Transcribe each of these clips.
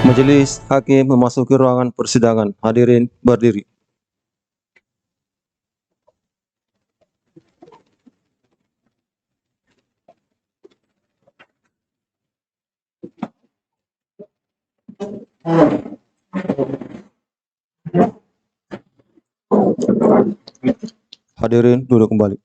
Majelis Hakim memasuki ruangan persidangan. Hadirin berdiri. Hadirin duduk kembali.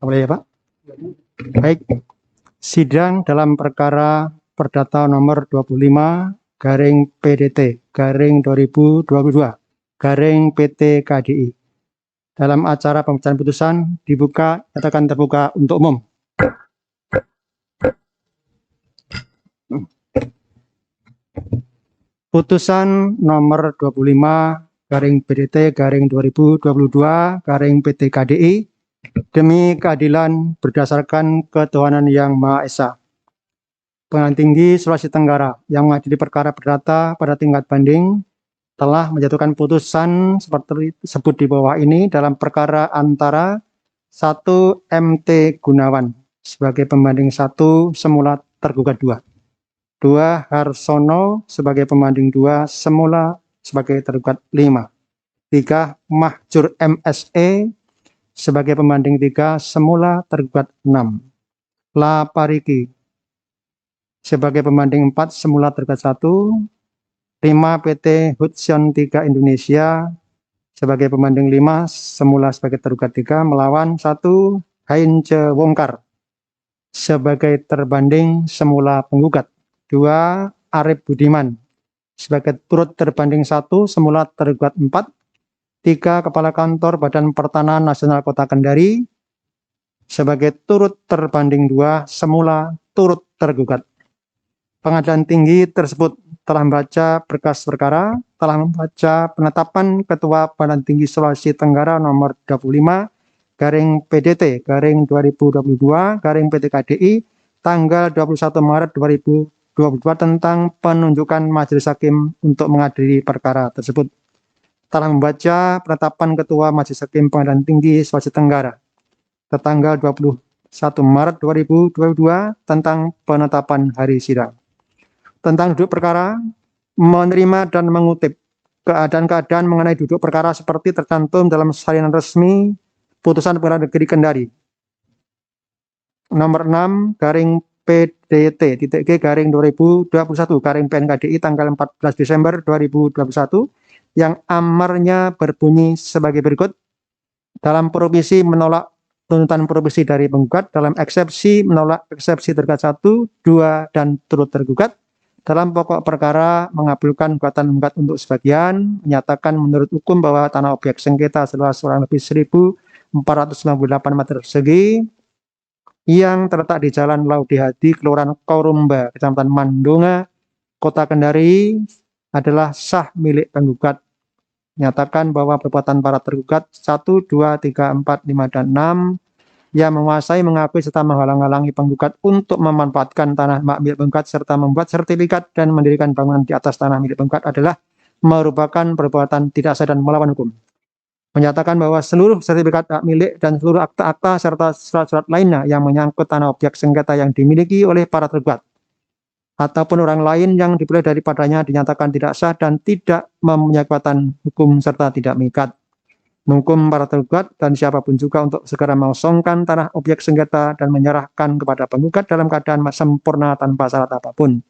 Boleh ya Pak? Baik, sidang dalam perkara perdata nomor 25 garing PDT garing 2022 garing PT KDI. Dalam acara pembacaan putusan dibuka, nyatakan terbuka untuk umum. Putusan nomor 25 garing PDT garing 2022 garing PT KDI demi keadilan berdasarkan ketuhanan yang Maha Esa. Pengadilan Tinggi Sulawesi Tenggara yang mengadili perkara perdata pada tingkat banding telah menjatuhkan putusan seperti disebut di bawah ini dalam perkara antara 1 MT Gunawan sebagai pembanding 1 semula tergugat 2. 2 Harsono sebagai pembanding 2 semula sebagai tergugat 5. 3 Mahjur MSE sebagai pembanding 3 semula tergugat 6. La Pariki sebagai pembanding 4 semula tergugat 1. 5 PT Hudson 3 Indonesia sebagai pembanding 5 semula sebagai tergugat 3 melawan 1 Heince Wongkar sebagai terbanding semula penggugat. 2 Arif Budiman sebagai turut terbanding 1 semula tergugat 4. 3 Kepala Kantor Badan Pertanahan Nasional Kota Kendari sebagai turut terbanding 2 semula turut tergugat. Pengadilan Tinggi tersebut telah membaca berkas perkara, telah membaca penetapan Ketua Pengadilan Tinggi Sulawesi Tenggara nomor 25 garing PDT garing 2022 garing PT KDI tanggal 21 Maret 2022 tentang penunjukan majelis hakim untuk mengadili perkara tersebut. Telah membaca penetapan Ketua Majelis Hakim Pengadilan Tinggi Sulawesi Tenggara tertanggal 21 Maret 2022 tentang penetapan hari sidang. Tentang duduk perkara, menerima dan mengutip keadaan-keadaan mengenai duduk perkara seperti tercantum dalam salinan resmi Putusan Pengadilan Negeri Kendari nomor 6 garing PDT.G garing 2021 garing PNKDI tanggal 14 Desember 2021 yang amarnya berbunyi sebagai berikut. Dalam provisi menolak tuntutan provisi dari penggugat, dalam eksepsi menolak eksepsi tergugat 1, 2, dan turut tergugat. Dalam pokok perkara mengabulkan gugatan penggugat untuk sebagian, menyatakan menurut hukum bahwa tanah objek sengketa seluas kurang lebih 1.498 meter persegi yang terletak di Jalan Laude Hadi, Kelurahan Korumba, Kecamatan Mandunga, Kota Kendari adalah sah milik penggugat. Menyatakan bahwa perbuatan para tergugat 1, 2, 3, 4, 5, dan 6 yang menguasai, mengakui, serta menghalang-halangi penggugat untuk memanfaatkan tanah milik penggugat serta membuat sertifikat dan mendirikan bangunan di atas tanah milik penggugat adalah merupakan perbuatan tidak sah dan melawan hukum. Menyatakan bahwa seluruh sertifikat hak milik dan seluruh akta-akta serta surat-surat lainnya yang menyangkut tanah objek sengketa yang dimiliki oleh para tergugat ataupun orang lain yang diperoleh daripadanya dinyatakan tidak sah dan tidak mempunyai kekuatan hukum serta tidak mengikat. Menghukum para tergugat dan siapapun juga untuk segera mengosongkan tanah objek sengketa dan menyerahkan kepada penggugat dalam keadaan sempurna tanpa syarat apapun.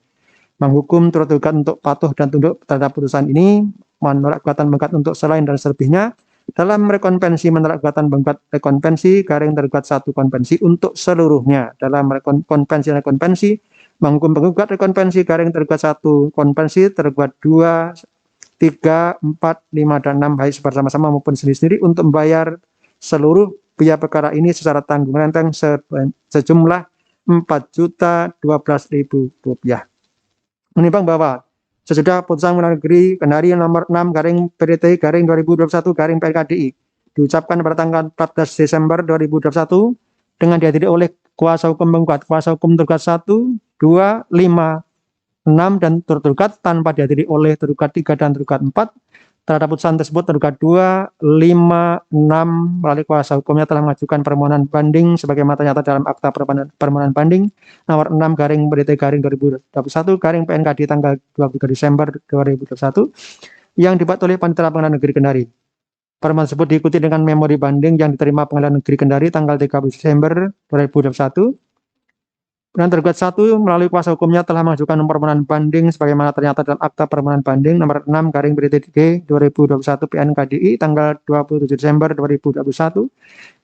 Menghukum turut tergugat untuk patuh dan tunduk terhadap putusan ini, menolak gugatan penggugat untuk selain dan selebihnya, dalam rekonvensi menolak gugatan penggugat rekonvensi garing tergugat 1 konvensi untuk seluruhnya, dalam konvensi menghukum penggugat rekonvensi garing tergugat 1 konvensi tergugat 2, 3, 4, 5, dan 6 baik bersama-sama maupun sendiri-sendiri untuk membayar seluruh biaya perkara ini secara tanggung renteng sejumlah Rp4.012.000. Menimbang bahwa sesudah putusan Pengadilan Negeri Kendari nomor 6 garing PDT garing 2021 garing PNKDI diucapkan pada tanggal 14 Desember 2021 dengan dihadiri oleh kuasa hukum penggugat, kuasa hukum tergugat 1, 2, 5, 6 dan tergugat tanpa dihadiri oleh tergugat 3 dan tergugat 4. Terhadap putusan tersebut tergugat 2, 5, 6 melalui kuasa hukumnya telah mengajukan permohonan banding sebagaimana ternyata dalam akta permohonan banding nomor 6 garing PDT garing 2021 garing PNKD tanggal 23 Desember 2021 yang dibuat oleh Panitera Pengadilan Negeri Kendari. Permohonan tersebut diikuti dengan memori banding yang diterima Pengadilan Negeri Kendari tanggal 30 Desember 2021. Dan tergugat 1 melalui kuasa hukumnya telah mengajukan permohonan banding sebagaimana ternyata dalam akta permohonan banding nomor 6 garing PDT 2021 PNKDI tanggal 27 Desember 2021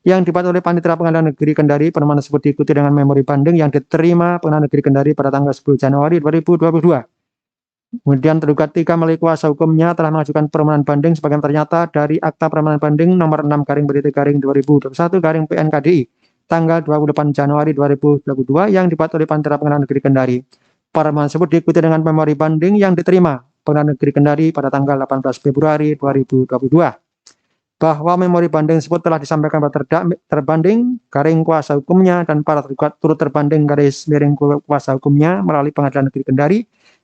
yang dibuat oleh Panitera Pengadilan Negeri Kendari. Permohonan tersebut diikuti dengan memori banding yang diterima Pengadilan Negeri Kendari pada tanggal 10 Januari 2022. Kemudian tergugat 3 melalui kuasa hukumnya telah mengajukan permohonan banding sebagaimana ternyata dari akta permohonan banding nomor 6 garing PDT garing 2021 garing PNKDI tanggal 28 Januari 2022 yang dibuat oleh Panitera Pengadilan Negeri Kendari. Permohonan tersebut diikuti dengan memori banding yang diterima Pengadilan Negeri Kendari pada tanggal 18 Februari 2022. Bahwa memori banding tersebut telah disampaikan pada terbanding garing kuasa hukumnya dan para tergugat turut terbanding garis miring kuasa hukumnya melalui Pengadilan Negeri Kendari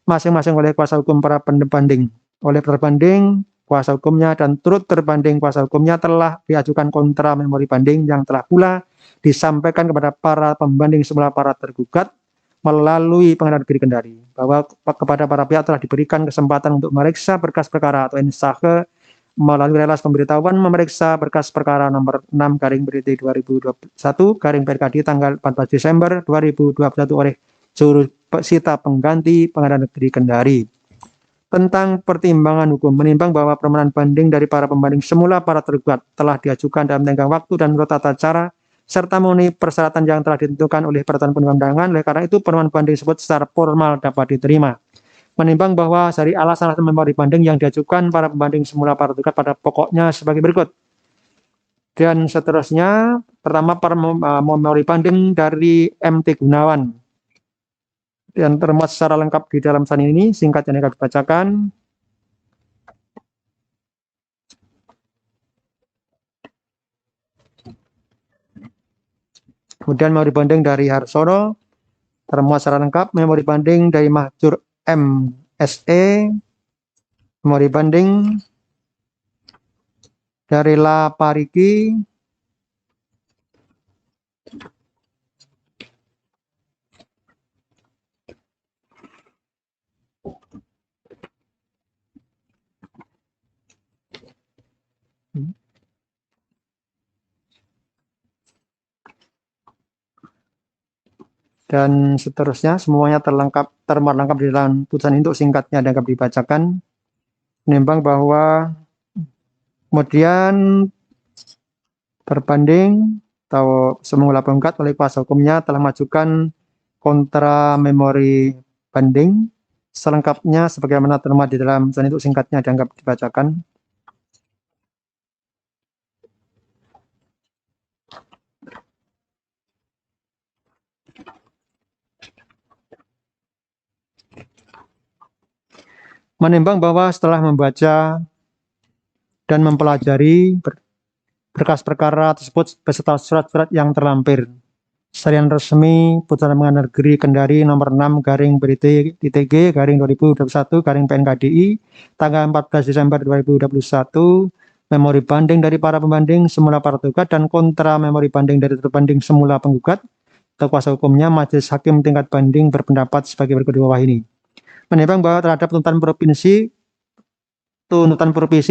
masing-masing oleh kuasa hukum para pendebanding. Oleh terbanding kuasa hukumnya dan turut terbanding kuasa hukumnya telah diajukan kontra memori banding yang telah pula disampaikan kepada para pembanding semula para tergugat melalui Pengadilan Negeri Kendari bahwa kepada para pihak telah diberikan kesempatan untuk memeriksa berkas perkara atau insake melalui relas pemberitahuan memeriksa berkas perkara nomor 6 garing PDT 2021 garing PRKD tanggal 14 Desember 2021 oleh juru sita pengganti Pengadilan Negeri Kendari. Tentang pertimbangan hukum, menimbang bahwa permohonan banding dari para pembanding semula para tergugat telah diajukan dalam tenggang waktu dan menurut tata cara serta memenuhi persyaratan yang telah ditentukan oleh peraturan perundang-undangan. Oleh karena itu permohonan banding tersebut secara formal dapat diterima. Menimbang bahwa dari alasan memori banding yang diajukan para pembanding semula para tergugat pada pokoknya sebagai berikut. Dan seterusnya, pertama memori banding dari MT Gunawan yang termuat secara lengkap di dalam sanin ini, singkatnya akan dibacakan. Kemudian memori banding dari Harsono termuat secara lengkap. Memori banding dari Mahjur MSE, memori banding dari La Pariki, dan seterusnya semuanya termuat lengkap di dalam putusan ini. Untuk singkatnya dapat dibacakan. Menimbang bahwa kemudian berbanding atau semula penggugat oleh kuasa hukumnya telah mengajukan kontra memori banding selengkapnya sebagaimana termuat di dalam putusan itu, singkatnya dianggap dibacakan. Menimbang bahwa setelah membaca dan mempelajari berkas perkara tersebut beserta surat-surat yang terlampir, salinan resmi putusan Pengadilan Negeri Kendari nomor 6 garing PDT ITG garing 2021 garing PNKDI tanggal 14 Desember 2021, memori banding dari para pembanding semula para tergugat dan kontra memori banding dari terbanding semula penggugat atau kuasa hukumnya, majelis hakim tingkat banding berpendapat sebagai berikut di bawah ini. Menimbang bahwa terhadap tuntutan provinsi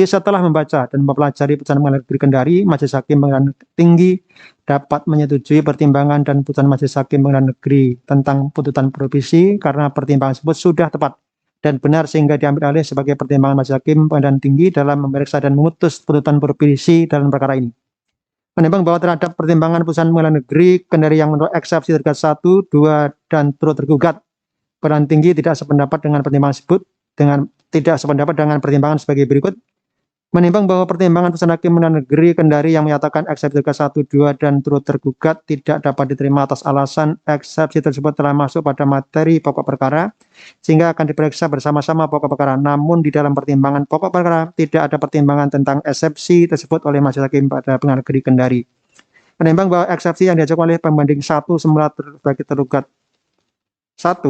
setelah membaca dan mempelajari putusan Pengadilan Negeri Kendari, majelis hakim Pengadilan Tinggi dapat menyetujui pertimbangan dan putusan majelis hakim Pengadilan Negeri tentang tuntutan provinsi karena pertimbangan tersebut sudah tepat dan benar sehingga diambil alih sebagai pertimbangan majelis hakim Pengadilan Tinggi dalam memeriksa dan memutus tuntutan provinsi dalam perkara ini. Menimbang bahwa terhadap pertimbangan putusan Pengadilan Negeri Kendari yang menurut eksepsi tergugat 1, 2, dan turut tergugat, Pengadilan Tinggi tidak sependapat dengan pertimbangan tersebut, tidak sependapat dengan pertimbangan sebagai berikut. Menimbang bahwa pertimbangan putusan Hakim Pengadilan Negeri Kendari yang menyatakan eksepsi 1, 2 dan turut tergugat tidak dapat diterima atas alasan eksepsi tersebut telah masuk pada materi pokok perkara sehingga akan diperiksa bersama-sama pokok perkara. Namun di dalam pertimbangan pokok perkara tidak ada pertimbangan tentang eksepsi tersebut oleh Majelis Hakim pada Pengadilan Negeri Kendari. Menimbang bahwa eksepsi yang diajukan oleh pembanding 1 semula bagi tergugat 1,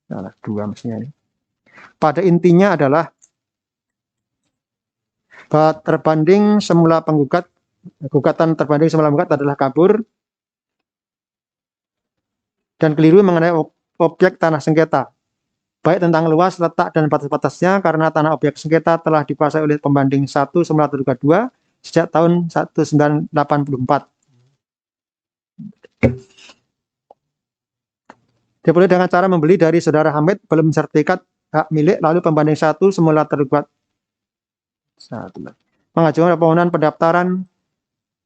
salah 2 mestinya ini. Pada intinya adalah bahwa terbanding semula penggugat, gugatan terbanding semula penggugat adalah kabur dan keliru mengenai objek tanah sengketa, baik tentang luas, letak, dan batas-batasnya karena tanah objek sengketa telah dikuasai oleh pembanding 1 semula tergugat 2 sejak tahun 1984. Diperoleh dengan cara membeli dari saudara Hamid belum sertifikat hak milik, lalu pembanding 1 semula tergugat mengajukan permohonan pendaftaran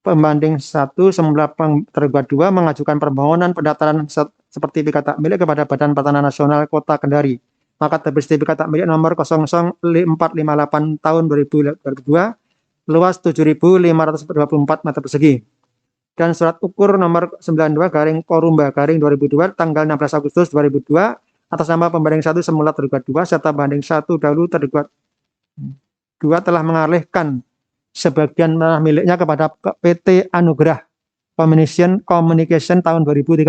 pembanding 1 semula tergugat 2 mengajukan permohonan pendaftaran sertifikat hak milik kepada Badan Pertanahan Nasional Kota Kendari. Maka terbit sertifikat hak milik nomor 00458 tahun 2002 luas 7.524 meter persegi. Dan surat ukur nomor 92 garing Korumba garing 2002 tanggal 16 Agustus 2002 atas nama pembanding 1 semula tergugat 2 serta pembanding 1 dahulu tergugat 2 telah mengalihkan sebagian tanah miliknya kepada PT Anugerah Communication tahun 2013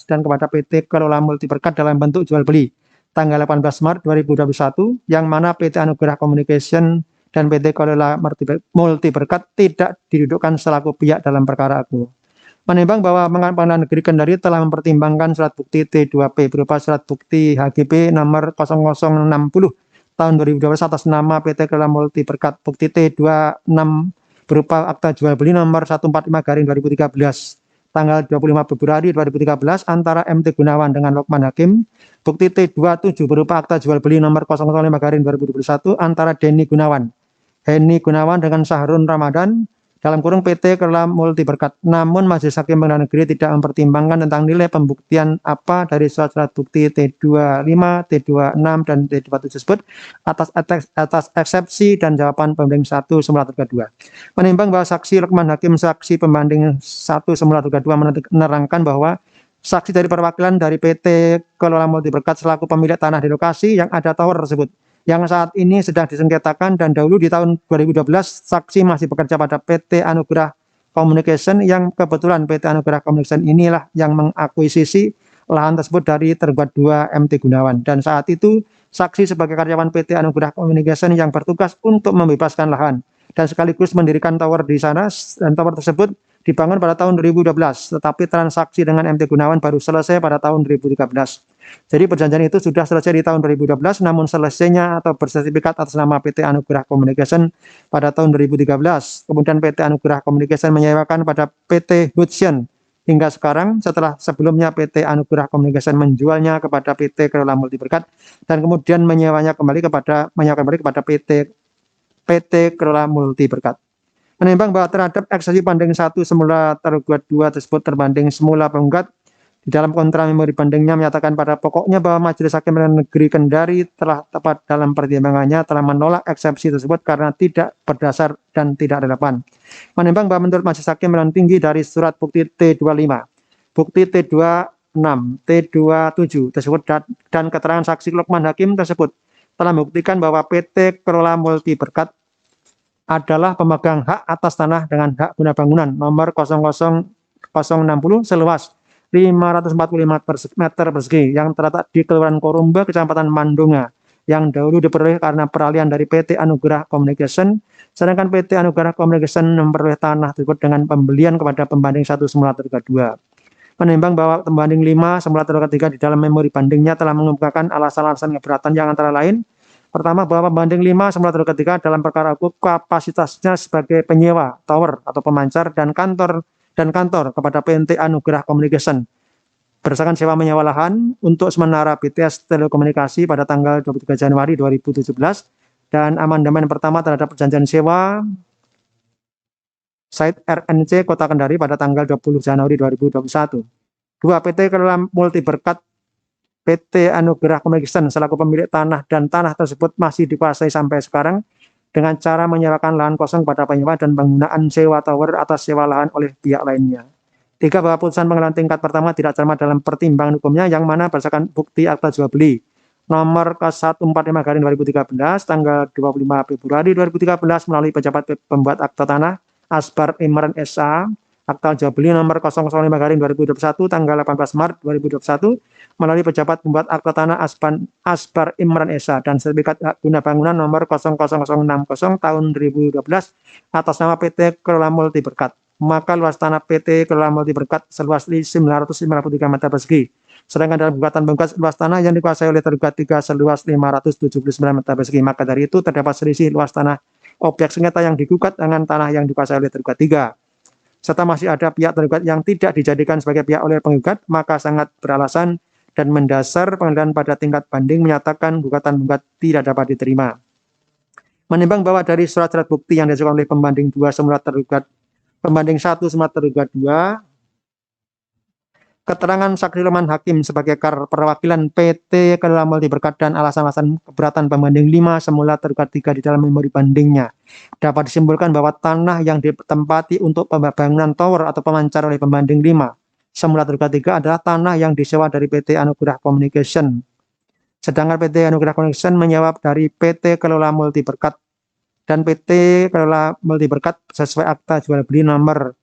dan kepada PT Kelola Multiberkat dalam bentuk jual beli tanggal 18 Maret 2021 yang mana PT Anugerah Communication dan PT Kelola Multiberkat tidak didudukkan selaku pihak dalam perkara aku. Menimbang bahwa Pengadilan Negeri Kendari telah mempertimbangkan surat bukti T2P berupa surat bukti HGB nomor 0060 tahun 2012 atas nama PT Kelola Multiberkat, bukti T26 berupa akta jual beli nomor 145 garing 2013 tanggal 25 Februari 2013 antara MT Gunawan dengan Lokman Hakim, bukti T27 berupa akta jual beli nomor 005 garing 2021 antara Denny Gunawan, Henny Gunawan dengan Sahrun Ramadan dalam kurung PT Kelola Multiberkat. Namun Majelis Hakim Pengadilan Negeri tidak mempertimbangkan tentang nilai pembuktian apa dari surat-surat bukti T25, T26 dan T27 tersebut atas eksepsi dan jawaban pembanding 1 semula tergugat 2. Menimbang bahwa saksi Lokman Hakim saksi pembanding 1 semula tergugat 2 menerangkan bahwa saksi dari perwakilan dari PT Kelola Multiberkat selaku pemilik tanah di lokasi yang ada tower tersebut yang saat ini sedang disengketakan dan dahulu di tahun 2012 saksi masih bekerja pada PT Anugerah Communication yang kebetulan PT Anugerah Communication inilah yang mengakuisisi lahan tersebut dari tergugat 2 MT Gunawan dan saat itu saksi sebagai karyawan PT Anugerah Communication yang bertugas untuk membebaskan lahan dan sekaligus mendirikan tower di sana dan tower tersebut dibangun pada tahun 2012 tetapi transaksi dengan MT Gunawan baru selesai pada tahun 2013. Jadi perjanjian itu sudah selesai di tahun 2012 namun selesainya atau bersertifikat atas nama PT Anugerah Communication pada tahun 2013. Kemudian PT Anugerah Communication menyewakan pada PT Hudson hingga sekarang setelah sebelumnya PT Anugerah Communication menjualnya kepada PT Kelola Multiberkat dan kemudian menyewanya kembali kepada PT Kelola Multiberkat. Menimbang bahwa terhadap eksepsi banding 1 semula tergugat 2 tersebut terbanding semula penggugat di dalam kontra memori bandingnya menyatakan pada pokoknya bahwa Majelis Hakim Pengadilan Negeri Kendari telah tepat dalam pertimbangannya telah menolak eksepsi tersebut karena tidak berdasar dan tidak relevan. Menimbang bahwa menurut Majelis Hakim Pengadilan Tinggi dari surat bukti T25, bukti T26, T27 tersebut dan keterangan saksi Lokman Hakim tersebut telah membuktikan bahwa PT Kelola Multiberkat adalah pemegang hak atas tanah dengan hak guna bangunan nomor 00060 seluas 545 meter persegi yang terletak di Kelurahan Korumba, Kecamatan Mandunga, yang dahulu diperoleh karena peralihan dari PT Anugerah Communication, sedangkan PT Anugerah Communication memperoleh tanah tersebut dengan pembelian kepada pembanding 1 semula tergugat 2. Menimbang bahwa pembanding 5 semula tergugat 3 di dalam memori bandingnya telah mengemukakan alasan-alasan keberatan yang antara lain, pertama bahwa pembanding 5 semula tergugat 3 dalam perkara hukum kapasitasnya sebagai penyewa tower atau pemancar dan kantor kepada PT Anugerah Communication berdasarkan sewa menyewa lahan untuk sementara BTS Telekomunikasi pada tanggal 23 Januari 2017 dan amandemen pertama terhadap perjanjian sewa site RNC Kota Kendari pada tanggal 20 Januari 2021. 2. PT Kelola Multiberkat PT Anugerah Communication selaku pemilik tanah dan tanah tersebut masih dikuasai sampai sekarang dengan cara menyewakan lahan kosong pada penyewa dan penggunaan sewa tower atas sewa lahan oleh pihak lainnya. 3. Bahwa putusan pengadilan tingkat pertama tidak cermat dalam pertimbangan hukumnya yang mana berdasarkan bukti akta jual beli nomor K145/2013 tanggal 25 Februari 2013 melalui pejabat pembuat akta tanah Asbar Imran SA, akta jual beli nomor 005/2021 tanggal 18 Maret 2021 melalui pejabat pembuat akta tanah Asbar Imran SA dan sertifikat hak guna bangunan nomor 00060 tahun 2012 atas nama PT Kelola Multi Berkat. Maka luas tanah PT Kelola Multi Berkat seluas 953 meter persegi. Sedangkan dalam gugatan penggugat luas tanah yang dikuasai oleh tergugat 3 seluas 579 meter persegi. Maka dari itu terdapat selisih luas tanah objek sengketa yang digugat dengan tanah yang dikuasai oleh tergugat 3. Serta masih ada pihak tergugat yang tidak dijadikan sebagai pihak oleh penggugat, maka sangat beralasan dan mendasar pengadilan pada tingkat banding menyatakan gugatan penggugat tidak dapat diterima. Menimbang bahwa dari surat-surat bukti yang diajukan oleh pembanding 2 semula tergugat pembanding 1 semula tergugat 2, keterangan saksi Loman Hakim sebagai perwakilan PT Kelola Multi Berkat dan alasan-alasan keberatan pembanding 5 semula tergugat 3 di dalam memori bandingnya, dapat disimpulkan bahwa tanah yang ditempati untuk pembangunan tower atau pemancar oleh pembanding 5 semula tergugat 3 adalah tanah yang disewa dari PT Anugerah Communication. Sedangkan PT Anugerah Communication menyewa dari PT Kelola Multi Berkat dan PT Kelola Multi Berkat sesuai akta jual beli nomor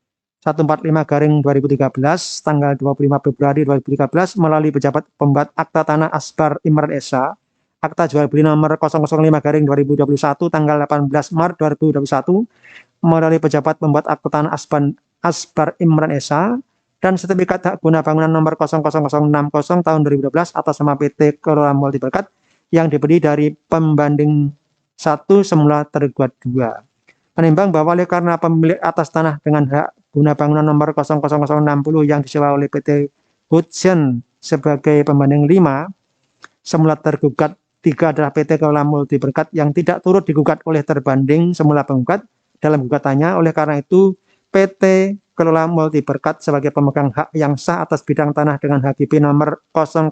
145/2013 tanggal 25 Februari 2013 melalui pejabat pembuat akta tanah Asbar Imran SA, akta jual beli nomor 005/2021 tanggal 18 Maret 2021 melalui pejabat pembuat akta tanah Asbar Imran SA dan sertifikat hak guna bangunan nomor 00060 tahun 2012 atas nama PT Kelola Multi Berkat yang diberi dari pembanding 1 semula tergugat 2. Menimbang bahwa oleh karena pemilik atas tanah dengan hak guna bangunan nomor 00060 yang disewa oleh PT Hudson sebagai pembanding 5 semula tergugat 3 adalah PT Kelola Multi Berkat yang tidak turut digugat oleh terbanding semula penggugat dalam gugatannya. Oleh karena itu PT Kelola Multi Berkat sebagai pemegang hak yang sah atas bidang tanah dengan HGB nomor 00060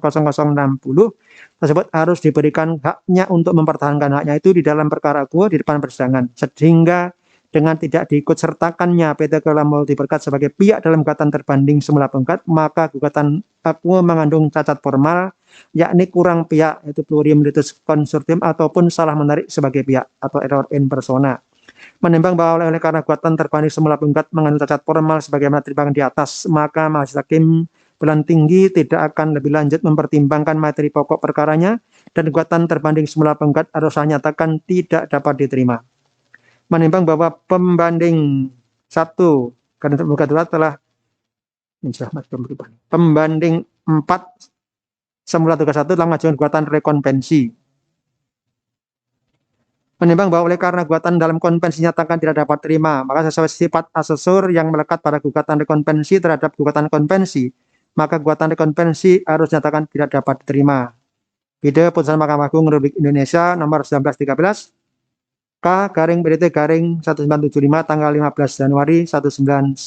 tersebut harus diberikan haknya untuk mempertahankan haknya itu di dalam perkara akuo di depan persidangan, sehingga dengan tidak diikutsertakannya PT Kelola Multi Berkat sebagai pihak dalam gugatan terbanding semula penggugat, maka gugatan akuo mengandung cacat formal, yakni kurang pihak, yaitu plurium litis consortium ataupun salah menarik sebagai pihak atau error in persona. Menimbang bahwa oleh karena gugatan terbanding semula penggugat mengandung cacat formal sebagaimana tertimbang di atas, maka majelis hakim pengadilan tinggi tidak akan lebih lanjut mempertimbangkan materi pokok perkaranya dan gugatan terbanding semula penggugat harus nyatakan tidak dapat diterima. Menimbang bahwa pembanding 1 karena tergugat telah pembanding 4 semula tergugat 1 telah mengajukan gugatan rekonvensi. Menimbang bahwa oleh karena gugatan dalam konvensi nyatakan tidak dapat terima, maka sesuai sifat asesor yang melekat pada gugatan rekonvensi terhadap gugatan konvensi, maka gugatan rekonvensi harus nyatakan tidak dapat diterima. Video putusan Mahkamah Agung Republik Indonesia nomor 1913 K/PDT/1975 tanggal 15 Januari 1998.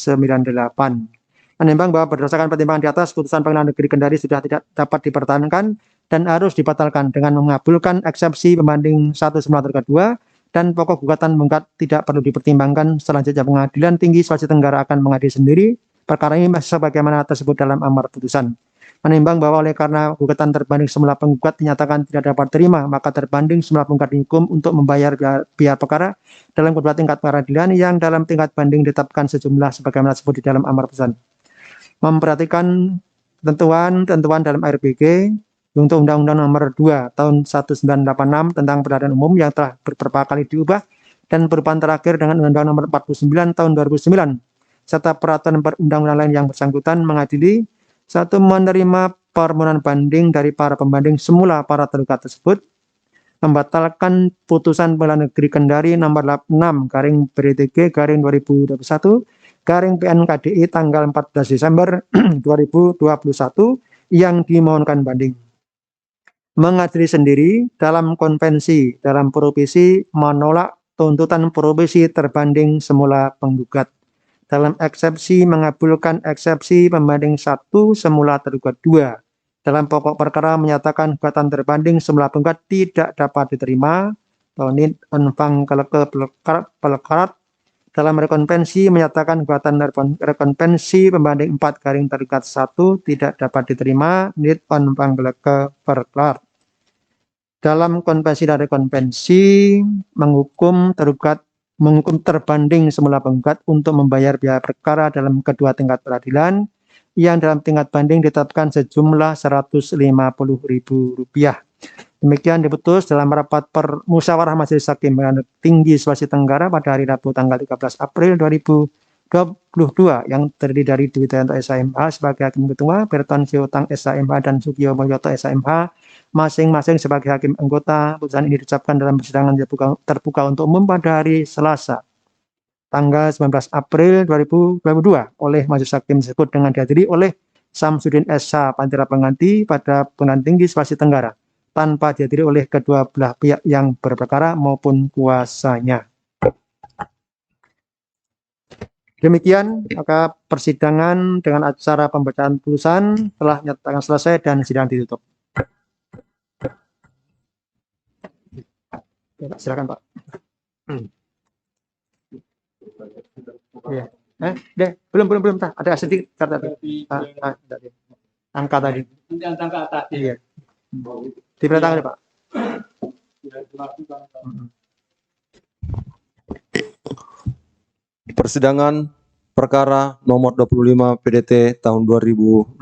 Menimbang bahwa berdasarkan pertimbangan di atas, putusan Pengadilan Negeri Kendari sudah tidak dapat dipertahankan dan harus dibatalkan dengan mengabulkan eksepsi pembanding 1 semula tergugat 2 dan pokok gugatan penggugat tidak perlu dipertimbangkan. Selanjutnya Pengadilan Tinggi Sulawesi Tenggara akan mengadili sendiri perkara ini sebagaimana tersebut dalam amar putusan. Menimbang bahwa oleh karena gugatan terbanding semula penggugat dinyatakan tidak dapat terima, maka terbanding semula penggugat dihukum untuk membayar biaya perkara dalam kedua tingkat peradilan yang dalam tingkat banding ditetapkan sejumlah sebagaimana disebut di dalam amar putusan. Memperhatikan ketentuan dalam RPG untuk Undang-Undang Nomor 2 Tahun 1986 tentang Peradilan Umum yang telah beberapa kali diubah dan perubahan terakhir dengan Undang-Undang Nomor 49 Tahun 2009 serta peraturan perundang-undangan lain yang bersangkutan mengadili 1. Menerima permohonan banding dari para pembanding semula para tergugat tersebut, membatalkan putusan Pengadilan Negeri Kendari nomor 6/BDG/2021/PN-KDI tanggal 14 Desember 2021 yang dimohonkan banding. Mengadili sendiri dalam konvensi dalam provisi menolak tuntutan provisi terbanding semula penggugat. Dalam eksepsi mengabulkan eksepsi pembanding 1 semula tergugat 2. Dalam pokok perkara menyatakan gugatan terbanding semula penggugat tidak dapat diterima. Nit Onfang Keleke Pelekarat dalam rekonvensi menyatakan gugatan rekonvensi pembanding 4/1 tidak dapat diterima. Nit Onfang Keleke Pelekarat. Dalam konvensi dan rekonvensi menghukum terbanding semula penggugat untuk membayar biaya perkara dalam kedua tingkat peradilan yang dalam tingkat banding ditetapkan sejumlah Rp150.000. Demikian diputus dalam rapat musyawarah Majelis Hakim Pengadilan Tinggi Sulawesi Tenggara pada hari Rabu tanggal 13 April 2022 yang terdiri dari Dwi Trianto SHMH sebagai Hakim Ketua, Berton Siotang SHMH dan Sugiyo Mulyoto SHMH masing-masing sebagai hakim anggota. Putusan ini diucapkan dalam persidangan terbuka untuk umum pada hari Selasa tanggal 19 April 2022 oleh Majelis Hakim tersebut dengan dihadiri oleh Samsudin SH Pantera Pengganti pada Pengadilan Tinggi Sulawesi Tenggara tanpa dihadiri oleh kedua belah pihak yang berperkara maupun kuasanya. Demikian maka persidangan dengan acara pembacaan putusan telah nyatakan selesai dan sidang ditutup. Silakan Pak. Ya. Belum. Ada sedikit angka tadi. Angka atas. Iya. Diberitakan Pak. Persidangan perkara nomor 25 PDT tahun 2022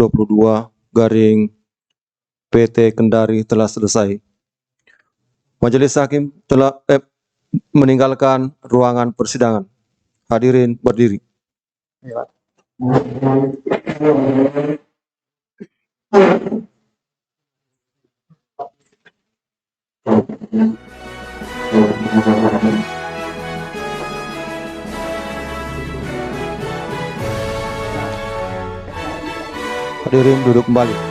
garing PT Kendari telah selesai. Majelis Hakim telah meninggalkan ruangan persidangan. Hadirin berdiri. Ya, Pak. Hadirin duduk kembali.